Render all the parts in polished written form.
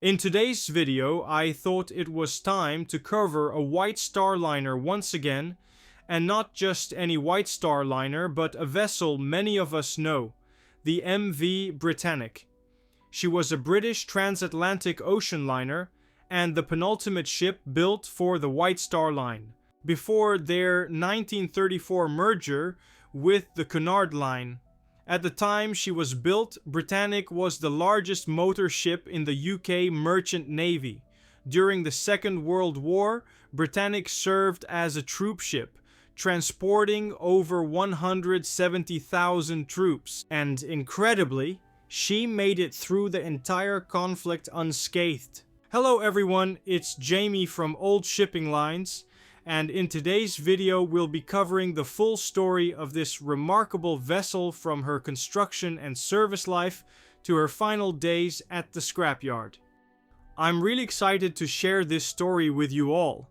In today's video, I thought it was time to cover a White Star liner once again, and not just any White Star liner, but a vessel many of us know, the MV Britannic. She was a British transatlantic ocean liner and the penultimate ship built for the White Star Line, before their 1934 merger with the Cunard Line. At the time she was built, Britannic was the largest motor ship in the UK Merchant Navy. During the Second World War, Britannic served as a troop ship, transporting over 170,000 troops, and incredibly, she made it through the entire conflict unscathed. Hello everyone, it's Jamie from Old Shipping Lines, and in today's video we'll be covering the full story of this remarkable vessel from her construction and service life to her final days at the scrapyard. I'm really excited to share this story with you all.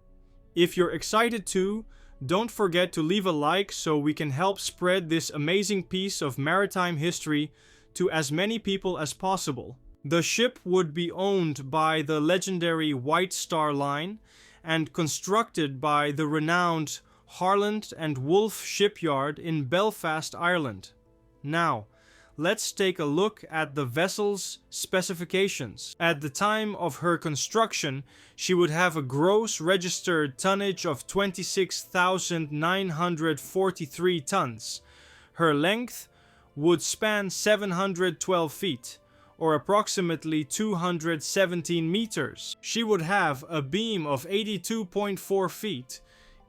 If you're excited too, don't forget to leave a like so we can help spread this amazing piece of maritime history to as many people as possible. The ship would be owned by the legendary White Star Line and constructed by the renowned Harland and Wolff shipyard in Belfast, Ireland. Now, let's take a look at the vessel's specifications. At the time of her construction, she would have a gross registered tonnage of 26,943 tons. Her length would span 712 feet, or approximately 217 meters. She would have a beam of 82.4 feet,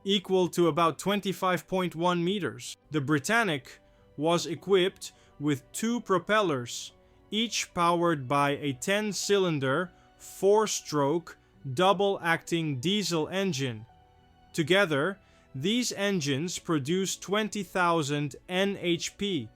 equal to about 25.1 meters. The Britannic was equipped with two propellers, each powered by a 10-cylinder, 4-stroke, double-acting diesel engine. Together, these engines produce 20,000 NHP,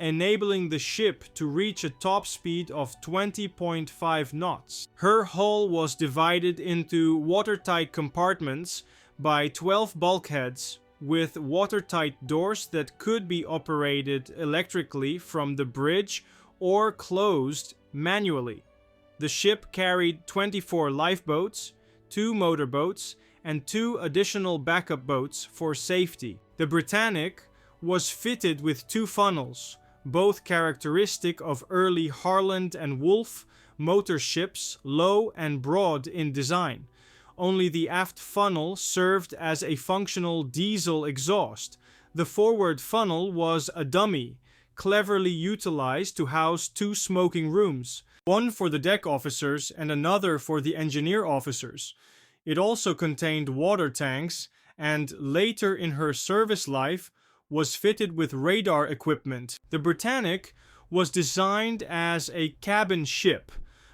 enabling the ship to reach a top speed of 20.5 knots. Her hull was divided into watertight compartments by 12 bulkheads with watertight doors that could be operated electrically from the bridge or closed manually. The ship carried 24 lifeboats, 2 motorboats, and 2 additional backup boats for safety. The Britannic was fitted with 2 funnels, both characteristic of early Harland and Wolff motor ships, low and broad in design. Only the aft funnel served as a functional diesel exhaust. The forward funnel was a dummy, cleverly utilized to house 2 smoking rooms, one for the deck officers and another for the engineer officers. It also contained water tanks, and later in her service life was fitted with radar equipment. The Britannic was designed as a cabin ship,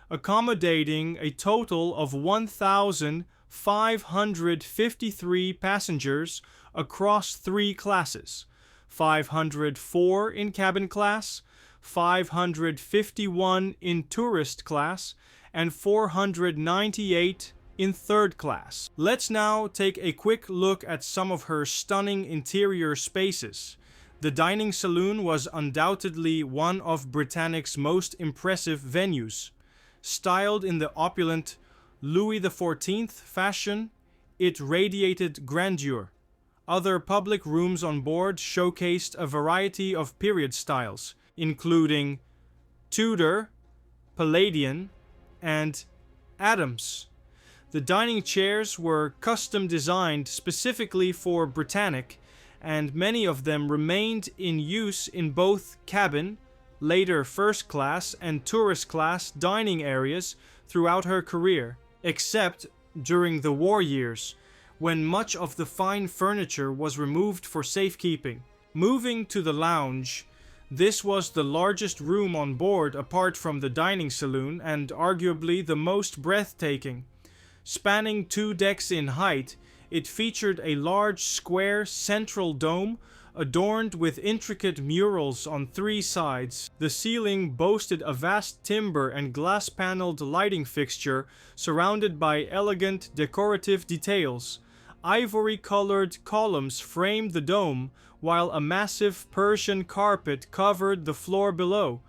accommodating a total of 1,553 passengers across 3 classes: 504 in cabin class, 551 in tourist class, and 498 in third class. Let's now take a quick look at some of her stunning interior spaces. The dining saloon was undoubtedly one of Britannic's most impressive venues. Styled in the opulent Louis XIV fashion, it radiated grandeur. Other public rooms on board showcased a variety of period styles, including Tudor, Palladian, and Adams. The dining chairs were custom designed specifically for Britannic, and many of them remained in use in both cabin, later first class, and tourist class dining areas throughout her career, except during the war years, when much of the fine furniture was removed for safekeeping. Moving to the lounge, this was the largest room on board apart from the dining saloon, and arguably the most breathtaking. Spanning 2 decks in height, it featured a large square central dome adorned with intricate murals on 3 sides. The ceiling boasted a vast timber and glass-paneled lighting fixture surrounded by elegant decorative details. Ivory-colored columns framed the dome, while a massive Persian carpet covered the floor below.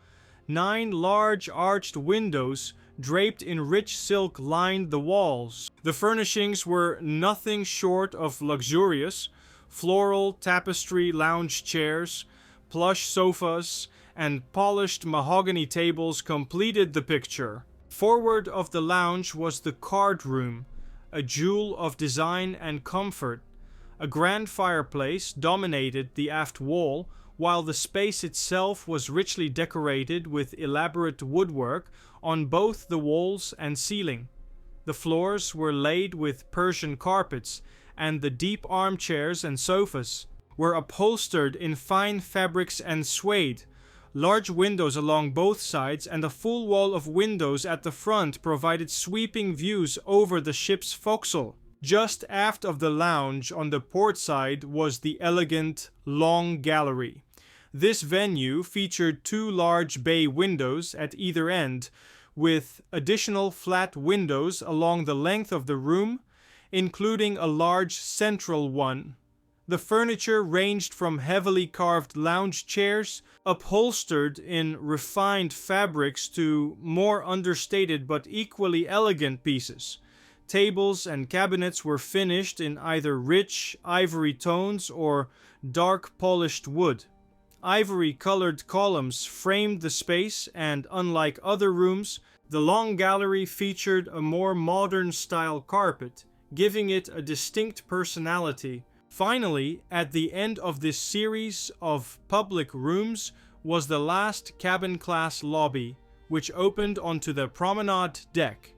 9 large arched windows draped in rich silk lined the walls. The furnishings were nothing short of luxurious. Floral tapestry lounge chairs, plush sofas, and polished mahogany tables completed the picture. Forward of the lounge was the card room, a jewel of design and comfort. A grand fireplace dominated the aft wall, while the space itself was richly decorated with elaborate woodwork on both the walls and ceiling. The floors were laid with Persian carpets, and the deep armchairs and sofas were upholstered in fine fabrics and suede. Large windows along both sides and a full wall of windows at the front provided sweeping views over the ship's forecastle. Just aft of the lounge on the port side was the elegant long gallery. This venue featured two large bay windows at either end, with additional flat windows along the length of the room, including a large central one. The furniture ranged from heavily carved lounge chairs, upholstered in refined fabrics, to more understated but equally elegant pieces. Tables and cabinets were finished in either rich ivory tones or dark polished wood. Ivory-colored columns framed the space, and unlike other rooms, the long gallery featured a more modern-style carpet, giving it a distinct personality. Finally, at the end of this series of public rooms was the last cabin-class lobby, which opened onto the promenade deck.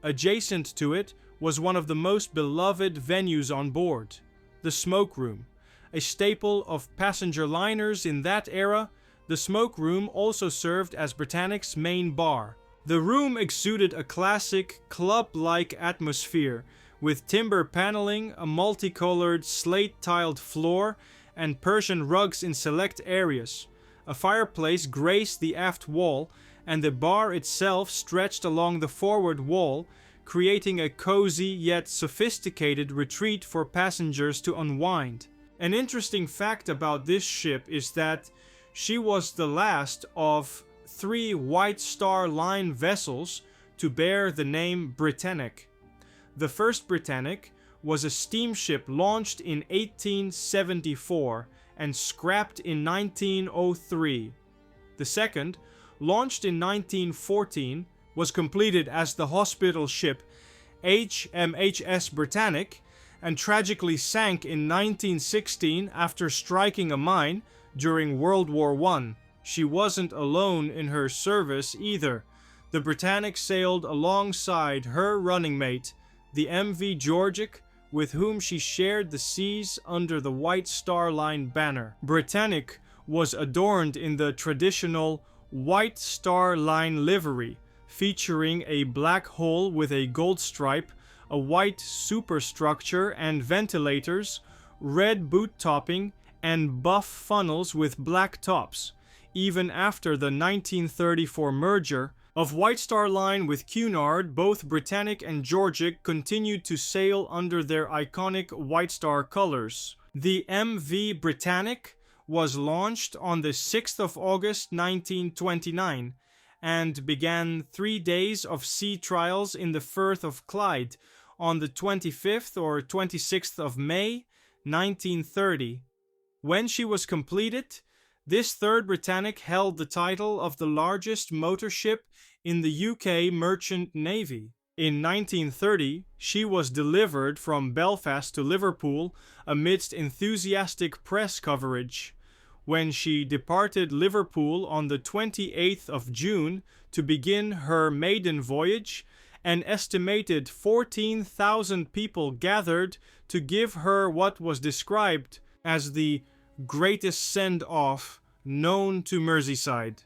Adjacent to it was one of the most beloved venues on board, the smoke room. A staple of passenger liners in that era, the smoke room also served as Britannic's main bar. The room exuded a classic, club-like atmosphere, with timber paneling, a multicolored slate-tiled floor, and Persian rugs in select areas. A fireplace graced the aft wall, and the bar itself stretched along the forward wall, creating a cozy yet sophisticated retreat for passengers to unwind. An interesting fact about this ship is that she was the last of 3 White Star Line vessels to bear the name Britannic. The first Britannic was a steamship launched in 1874 and scrapped in 1903. The second, launched in 1914, was completed as the hospital ship HMHS Britannic and tragically sank in 1916 after striking a mine during World War I. She wasn't alone in her service either. The Britannic sailed alongside her running mate, the MV Georgic, with whom she shared the seas under the White Star Line banner. Britannic was adorned in the traditional White Star Line livery, featuring a black hull with a gold stripe, a white superstructure and ventilators, red boot topping, and buff funnels with black tops. Even after the 1934 merger of White Star Line with Cunard, both Britannic and Georgic continued to sail under their iconic White Star colors. The MV Britannic was launched on the 6th of August 1929 and began 3 days of sea trials in the Firth of Clyde on the 25th or 26th of May 1930. When she was completed, this third Britannic held the title of the largest motor ship in the UK Merchant Navy. In 1930, she was delivered from Belfast to Liverpool amidst enthusiastic press coverage. When she departed Liverpool on the 28th of June to begin her maiden voyage, an estimated 14,000 people gathered to give her what was described as the greatest send-off known to Merseyside.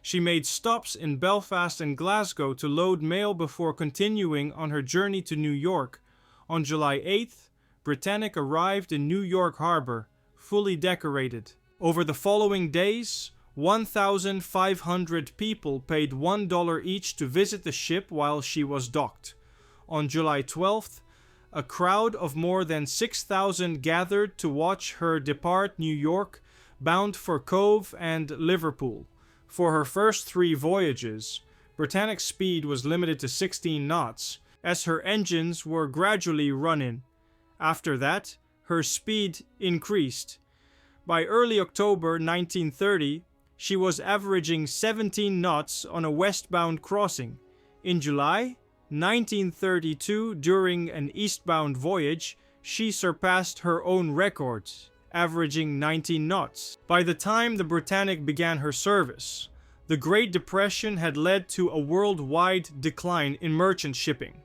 She made stops in Belfast and Glasgow to load mail before continuing on her journey to New York. On July 8th, Britannic arrived in New York Harbor, fully decorated. Over the following days, 1,500 people paid $1 each to visit the ship while she was docked. On July 12th, a crowd of more than 6,000 gathered to watch her depart New York, bound for Cove and Liverpool. For her first 3 voyages, Britannic's speed was limited to 16 knots, as her engines were gradually run-in. After that, her speed increased. By early October 1930, she was averaging 17 knots on a westbound crossing. In July 1932, during an eastbound voyage, she surpassed her own record, averaging 19 knots. By the time the Britannic began her service, the Great Depression had led to a worldwide decline in merchant shipping.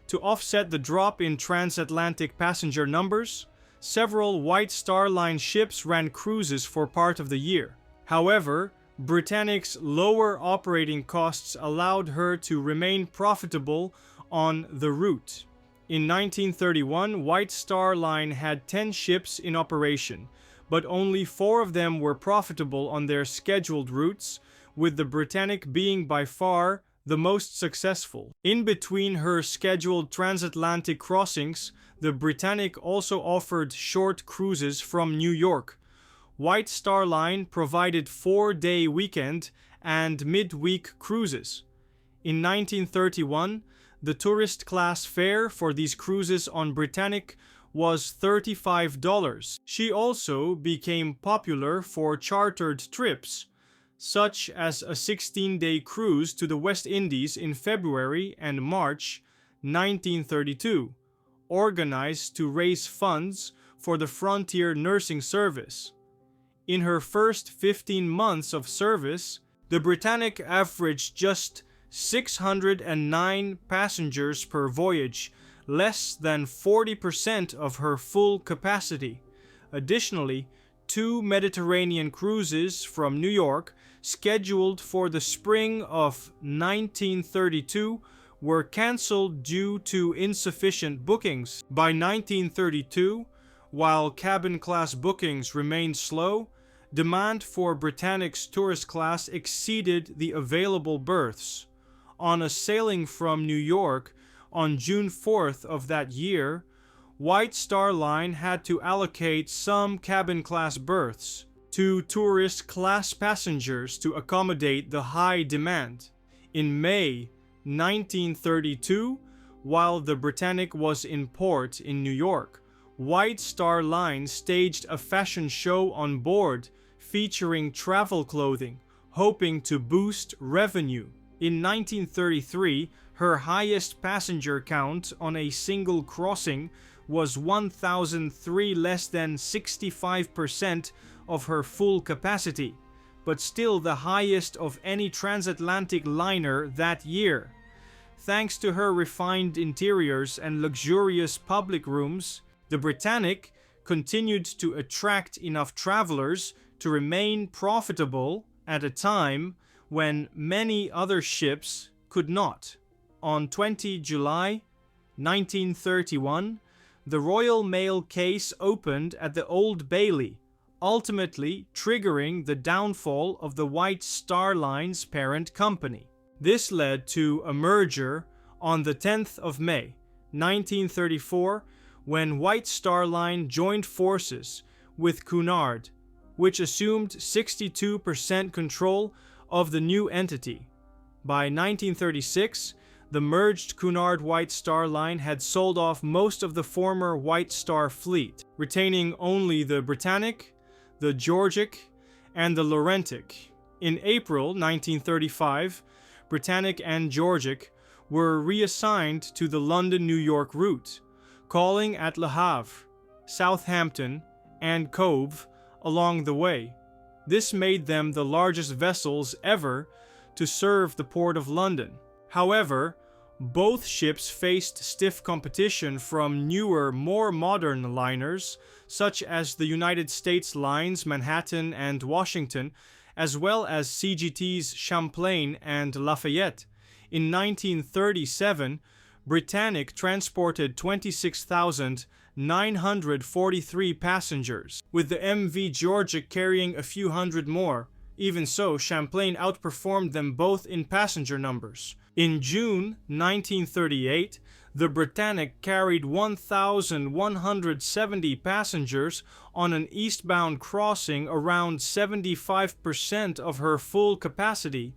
To offset the drop in transatlantic passenger numbers, several White Star Line ships ran cruises for part of the year. However, Britannic's lower operating costs allowed her to remain profitable on the route. In 1931, White Star Line had 10 ships in operation, but only 4 of them were profitable on their scheduled routes, with the Britannic being by far the most successful. In between her scheduled transatlantic crossings, the Britannic also offered short cruises from New York. White Star Line provided 4-day weekend and midweek cruises. In 1931, the tourist class fare for these cruises on Britannic was $35. She also became popular for chartered trips, such as a 16-day cruise to the West Indies in February and March 1932, organized to raise funds for the Frontier Nursing Service. In her first 15 months of service, the Britannic averaged just 609 passengers per voyage, less than 40% of her full capacity. Additionally, 2 Mediterranean cruises from New York, scheduled for the spring of 1932, were cancelled due to insufficient bookings. By 1932, while cabin class bookings remained slow, demand for Britannic's tourist class exceeded the available berths. On a sailing from New York on June 4th of that year, White Star Line had to allocate some cabin class berths to tourist class passengers to accommodate the high demand. In May 1932, while the Britannic was in port in New York, White Star Line staged a fashion show on board featuring travel clothing, hoping to boost revenue. In 1933, her highest passenger count on a single crossing was 1,003, less than 65% of her full capacity, but still the highest of any transatlantic liner that year. Thanks to her refined interiors and luxurious public rooms, the Britannic continued to attract enough travelers to remain profitable at a time when many other ships could not. On 20 July 1931, the Royal Mail case opened at the Old Bailey, ultimately triggering the downfall of the White Star Line's parent company. This led to a merger on the 10th of May 1934, when White Star Line joined forces with Cunard, which assumed 62% control of the new entity. By 1936, the merged Cunard White Star Line had sold off most of the former White Star fleet, retaining only the Britannic, the Georgic, and the Laurentic. In April 1935, Britannic and Georgic were reassigned to the London-New York route, calling at Le Havre, Southampton, and Cove along the way. This made them the largest vessels ever to serve the Port of London. However, both ships faced stiff competition from newer, more modern liners, such as the United States Lines Manhattan and Washington, as well as CGT's Champlain and Lafayette. In 1937, Britannic transported 26,943 passengers, with the MV Georgic carrying a few hundred more. Even so, Champlain outperformed them both in passenger numbers. In June 1938, the Britannic carried 1,170 passengers on an eastbound crossing, around 75% of her full capacity.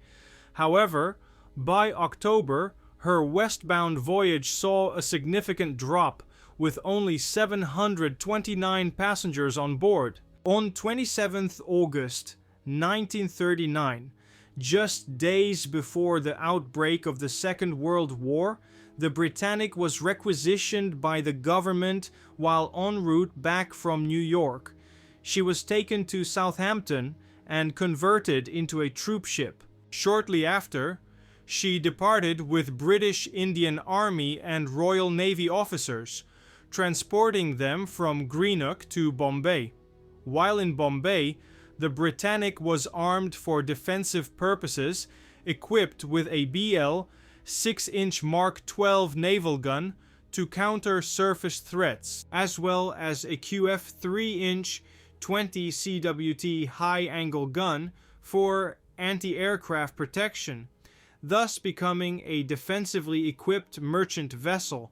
However, By October, her westbound voyage saw a significant drop, with only 729 passengers on board. On 27th August 1939, just days before the outbreak of the Second World War, the Britannic was requisitioned by the government while en route back from New York. She was taken to Southampton and converted into a troop ship. Shortly after, she departed with British Indian Army and Royal Navy officers, transporting them from Greenock to Bombay. While in Bombay, the Britannic was armed for defensive purposes, equipped with a BL 6-inch Mark 12 naval gun to counter surface threats, as well as a QF 3-inch 20 CWT high-angle gun for anti-aircraft protection, thus becoming a defensively equipped merchant vessel.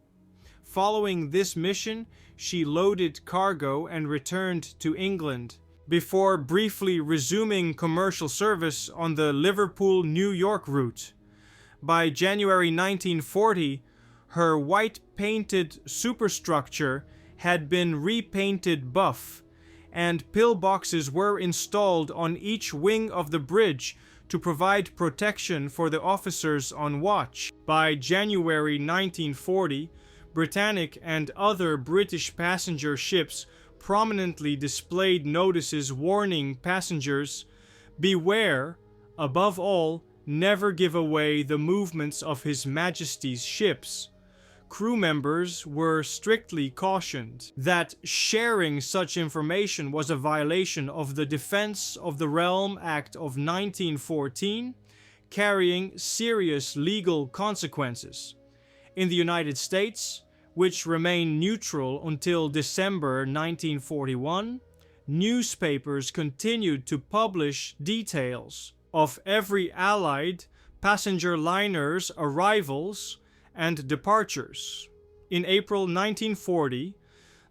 Following this mission, she loaded cargo and returned to England, before briefly resuming commercial service on the Liverpool-New York route. By January 1940, her white-painted superstructure had been repainted buff, and pillboxes were installed on each wing of the bridge to provide protection for the officers on watch. By January 1940, Britannic and other British passenger ships prominently displayed notices warning passengers, "Beware, above all, never give away the movements of His Majesty's ships." Crew members were strictly cautioned that sharing such information was a violation of the Defense of the Realm Act of 1914, carrying serious legal consequences. In the United States, which remained neutral until December 1941, newspapers continued to publish details of every Allied passenger liner's arrivals and departures. In April 1940,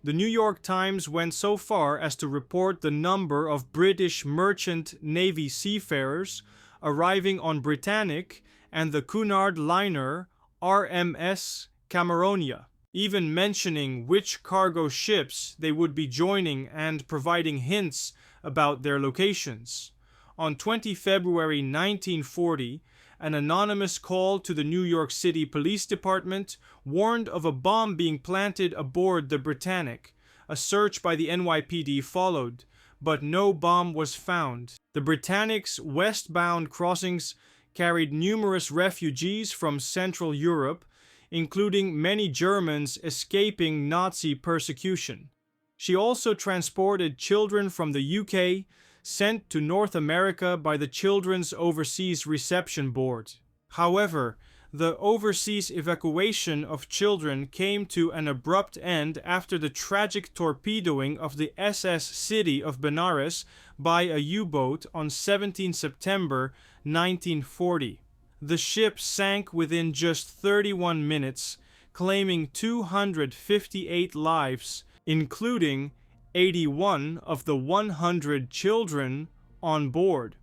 the New York Times went so far as to report the number of British merchant navy seafarers arriving on Britannic and the Cunard liner RMS Cameronia, even mentioning which cargo ships they would be joining and providing hints about their locations. On 20 February 1940, an anonymous call to the New York City Police Department warned of a bomb being planted aboard the Britannic. A search by the NYPD followed, but no bomb was found. The Britannic's westbound crossings carried numerous refugees from Central Europe, including many Germans escaping Nazi persecution. She also transported children from the UK, sent to North America by the Children's Overseas Reception Board. However, the overseas evacuation of children came to an abrupt end after the tragic torpedoing of the SS City of Benares by a U-boat on 17 September 1940. The ship sank within just 31 minutes, claiming 258 lives, including 81 of the 100 children on board.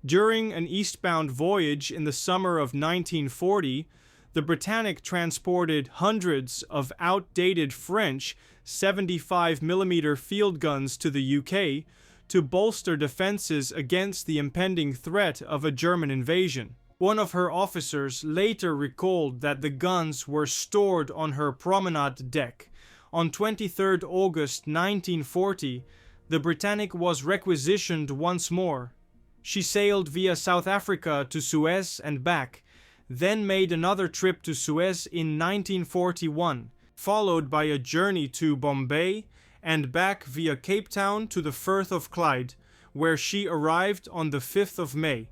During an eastbound voyage in the summer of 1940, the Britannic transported hundreds of outdated French 75mm field guns to the UK to bolster defenses against the impending threat of a German invasion. One of her officers later recalled that the guns were stored on her promenade deck. On 23 August 1940, the Britannic was requisitioned once more. She sailed via South Africa to Suez and back, then made another trip to Suez in 1941, followed by a journey to Bombay and back via Cape Town to the Firth of Clyde, where she arrived on the 5th of May.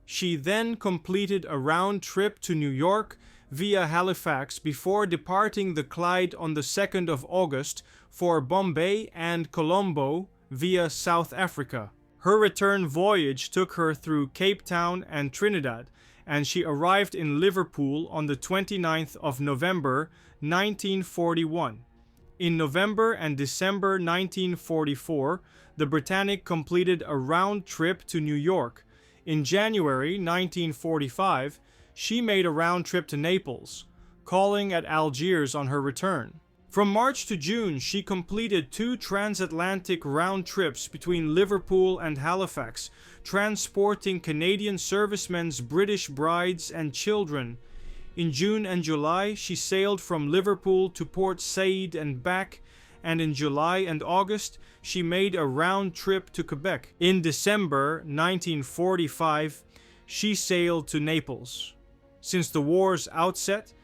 She then completed a round trip to New York via Halifax before departing the Clyde on the 2nd of August for Bombay and Colombo via South Africa. Her return voyage took her through Cape Town and Trinidad, and she arrived in Liverpool on the 29th of November 1941. In November and December 1944, the Britannic completed a round trip to New York. In January 1945, she made a round trip to Naples, calling at Algiers on her return. From March to June, she completed 2 transatlantic round trips between Liverpool and Halifax, transporting Canadian servicemen's British brides and children. In June and July, she sailed from Liverpool to Port Said and back, and in July and August, she made a round trip to Quebec. In December 1945, she sailed to Naples. Since the war's outset,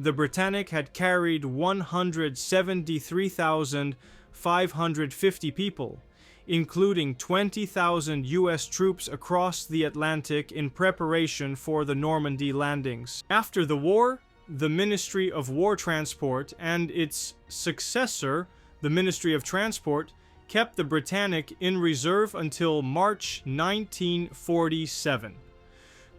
the Britannic had carried 173,550 people, including 20,000 US troops across the Atlantic in preparation for the Normandy landings. After the war, the Ministry of War Transport and its successor, the Ministry of Transport, kept the Britannic in reserve until March 1947.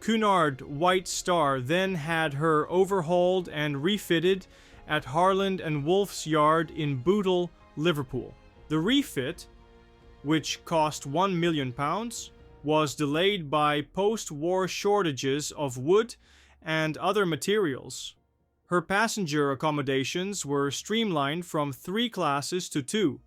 Cunard White Star then had her overhauled and refitted at Harland and Wolff's yard in Bootle, Liverpool. The refit, which cost £1 million, was delayed by post-war shortages of wood and other materials. Her passenger accommodations were streamlined from 3 classes to 2,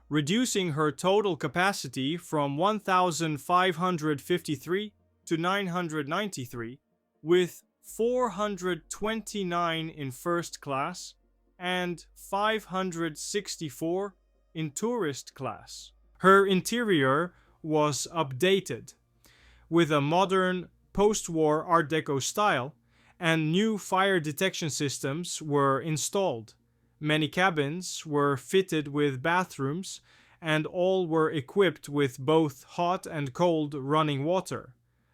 reducing her total capacity from 1,553 to 993, with 429 in first class and 564 in tourist class. Her interior was updated with a modern post-war Art Deco style, and new fire detection systems were installed. Many cabins were fitted with bathrooms, and all were equipped with both hot and cold running water.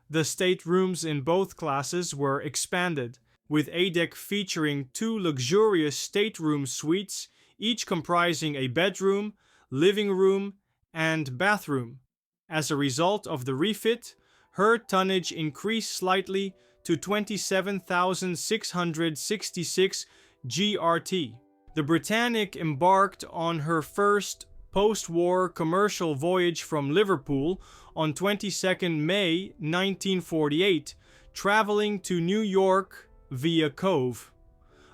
The staterooms in both classes were expanded, with a deck featuring 2 luxurious stateroom suites, each comprising a bedroom, living room, and bathroom. As a result of the refit, her tonnage increased slightly to 27,666 GRT. The Britannic embarked on her first post-war commercial voyage from Liverpool on 22nd May 1948, traveling to New York via Cove.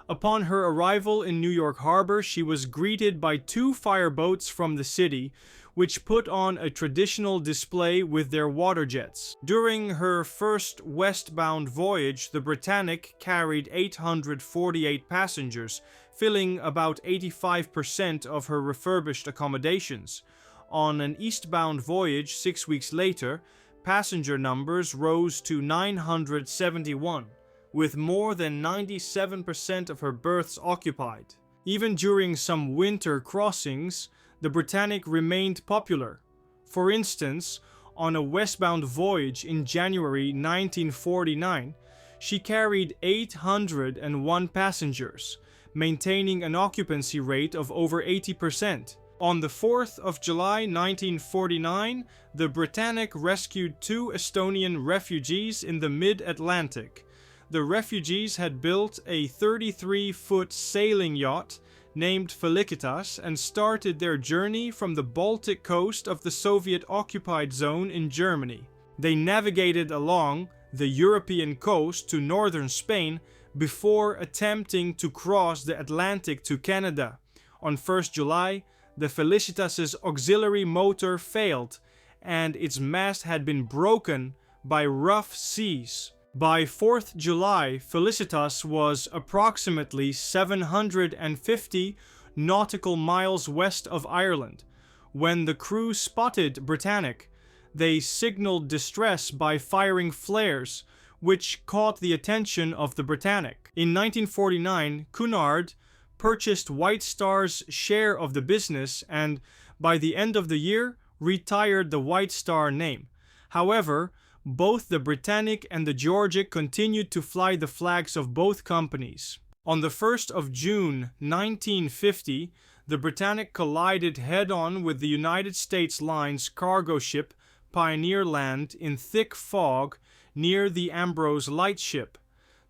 Upon her arrival in New York Harbor, she was greeted by 2 fireboats from the city, which put on a traditional display with their water jets. During her first westbound voyage, the Britannic carried 848 passengers, filling about 85% of her refurbished accommodations. On an eastbound voyage 6 weeks later, passenger numbers rose to 971, with more than 97% of her berths occupied. Even during some winter crossings, the Britannic remained popular. For instance, on a westbound voyage in January 1949, she carried 801 passengers, maintaining an occupancy rate of over 80%. On the 4th of July 1949, the Britannic rescued 2 Estonian refugees in the mid-Atlantic. The refugees had built a 33-foot sailing yacht named Felicitas and started their journey from the Baltic coast of the Soviet-occupied zone in Germany. They navigated along the European coast to northern Spain before attempting to cross the Atlantic to Canada. On 1st July, the Felicitas's auxiliary motor failed, and its mast had been broken by rough seas. By 4th July, Felicitas was approximately 750 nautical miles west of Ireland. When the crew spotted Britannic, they signaled distress by firing flares, which caught the attention of the Britannic. In 1949, Cunard purchased White Star's share of the business and, by the end of the year, retired the White Star name. However, both the Britannic and the Georgic continued to fly the flags of both companies. On the 1st of June 1950, the Britannic collided head-on with the United States Lines cargo ship Pioneer Land in thick fog near the Ambrose Lightship.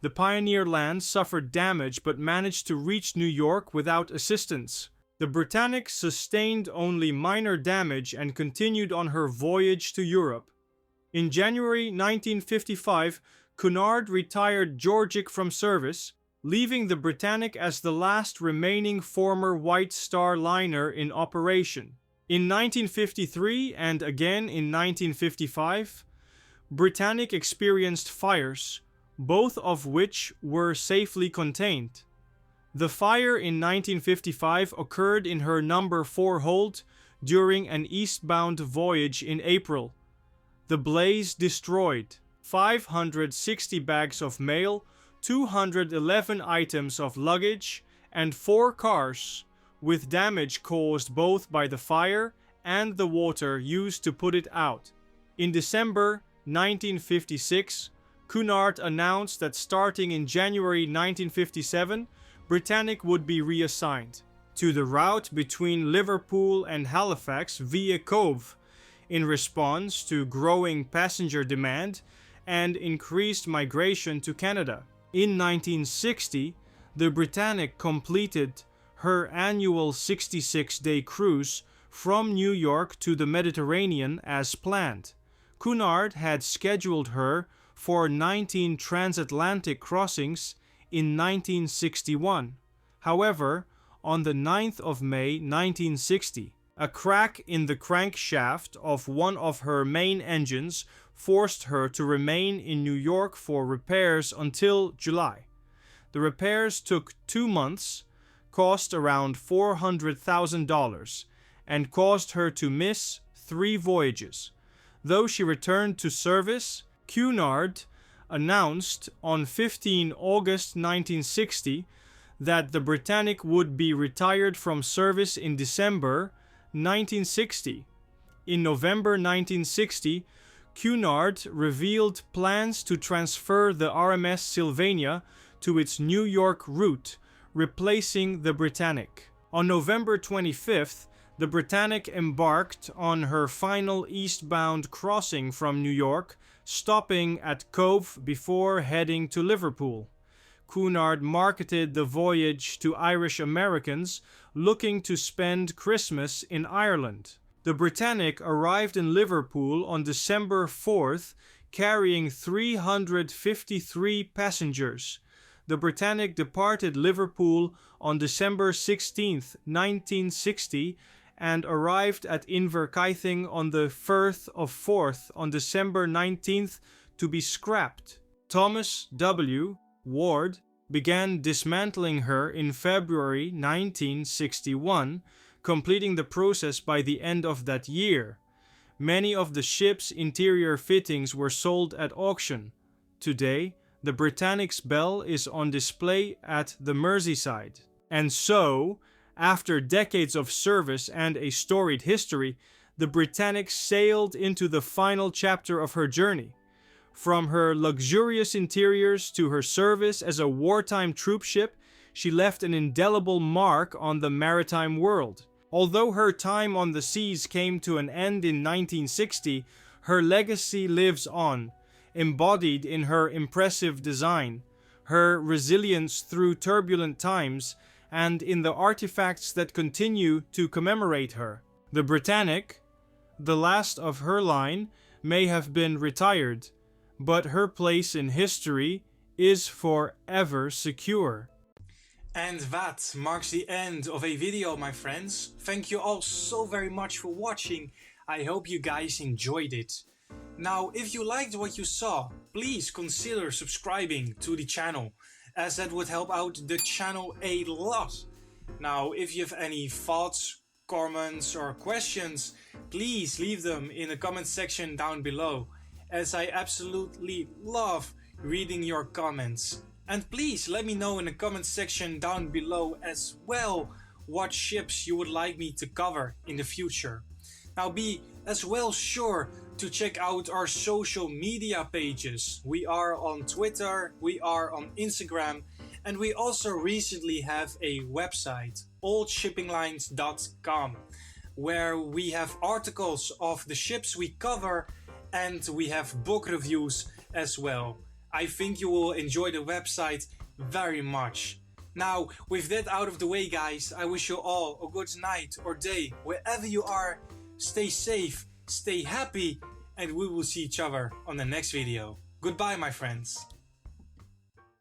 The Pioneer Land suffered damage but managed to reach New York without assistance. The Britannic sustained only minor damage and continued on her voyage to Europe. In January 1955, Cunard retired Georgic from service, leaving the Britannic as the last remaining former White Star liner in operation. In 1953 and again in 1955, Britannic experienced fires, both of which were safely contained. The fire in 1955 occurred in her number 4 hold during an eastbound voyage in April. The blaze destroyed 560 bags of mail, 211 items of luggage, and 4 cars, with damage caused both by the fire and the water used to put it out. In December 1956, Cunard announced that starting in January 1957, Britannic would be reassigned to the route between Liverpool and Halifax via Cove, in response to growing passenger demand and increased migration to Canada. In 1960, the Britannic completed her annual 66-day cruise from New York to the Mediterranean as planned. Cunard had scheduled her for 19 transatlantic crossings in 1961. However, on the 9th of May 1960, a crack in the crankshaft of one of her main engines forced her to remain in New York for repairs until July. The repairs took 2 months, cost around $400,000, and caused her to miss 3 voyages. Though she returned to service, Cunard announced on 15 August 1960 that the Britannic would be retired from service in December 1960. In November 1960, Cunard revealed plans to transfer the RMS Sylvania to its New York route, replacing the Britannic. On November 25th, the Britannic embarked on her final eastbound crossing from New York, stopping at Cove before heading to Liverpool. Cunard marketed the voyage to Irish Americans looking to spend Christmas in Ireland. The Britannic arrived in Liverpool on December 4th, carrying 353 passengers. The Britannic departed Liverpool on December 16th, 1960, and arrived at Inverkeithing on the Firth of Forth on December 19th to be scrapped. Thomas W. Ward began dismantling her in February 1961, completing the process by the end of that year. Many of the ship's interior fittings were sold at auction. Today, the Britannic's bell is on display at the Merseyside. And so, after decades of service and a storied history, the Britannic sailed into the final chapter of her journey. From her luxurious interiors to her service as a wartime troop ship, she left an indelible mark on the maritime world. Although her time on the seas came to an end in 1960, her legacy lives on, embodied in her impressive design, her resilience through turbulent times, and in the artifacts that continue to commemorate her. The Britannic, the last of her line, may have been retired, but her place in history is forever secure. And that marks the end of a video, my friends. Thank you all so very much for watching. I hope you guys enjoyed it. Now, if you liked what you saw, please consider subscribing to the channel, as that would help out the channel a lot. Now, if you have any thoughts, comments or questions, please leave them in the comment section down below, as I absolutely love reading your comments. And please let me know in the comment section down below as well what ships you would like me to cover in the future. Now be as well sure to check out our social media pages. We are on Twitter, we are on Instagram, and we also recently have a website, oldshippinglines.com, where we have articles of the ships we cover and we have book reviews as well. I think you will enjoy the website very much. Now, with that out of the way, guys, I wish you all a good night or day, wherever you are. Stay safe, stay happy, and we will see each other on the next video. Goodbye, my friends.